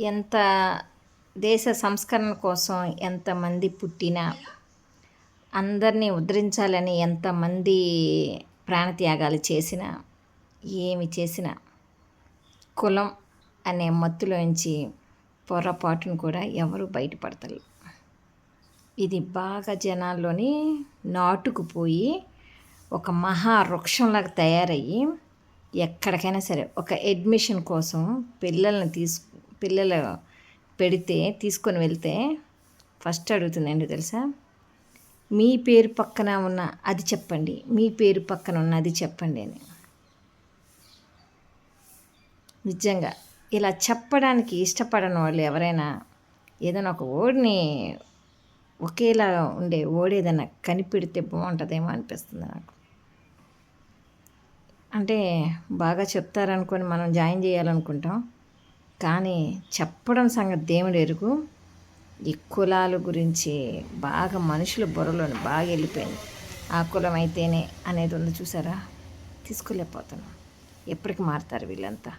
ఎంత దేశ సంస్కరణ కోసం ఎంతమంది పుట్టినా, అందరినీ ఉద్ధరించాలని ఎంతమంది ప్రాణత్యాగాలు చేసినా, ఏమి చేసినా కులం అనే మత్తులోంచి పొరపాటును కూడా ఎవరు బయటపడతారు. ఇది బాగా జనాల్లోని నాటుకుపోయి ఒక మహా వృక్షంలాగా తయారయ్యి ఎక్కడికైనా సరే ఒక అడ్మిషన్ కోసం పిల్లలు తీసుకొని వెళ్తే ఫస్ట్ అడుగుతుంది ఏంటో తెలుసా, మీ పేరు పక్కన ఉన్న అది చెప్పండి, మీ పేరు పక్కన ఉన్న అది చెప్పండి అని. నిజంగా ఇలా చెప్పడానికి ఇష్టపడని వాళ్ళు ఎవరైనా ఏదైనా ఒక ఓడిని ఒకేలా ఉండే ఓడేదైనా కనిపెడితే బాగుంటుందేమో అనిపిస్తుంది నాకు. అంటే బాగా చెప్తారనుకొని మనం జాయిన్ చేయాలనుకుంటాం, కానీ చెప్పడం సంగతి దేవుడు ఎరుగు. ఈ కులాల గురించి బాగా మనుషుల బుర్రలోని బాగా వెళ్ళిపోయింది. ఆ కులం అయితేనే అనేది ఉంది చూసారా, తీసుకోలేకపోతున్నాం. ఎప్పటికి మారుతారు వీళ్ళంతా.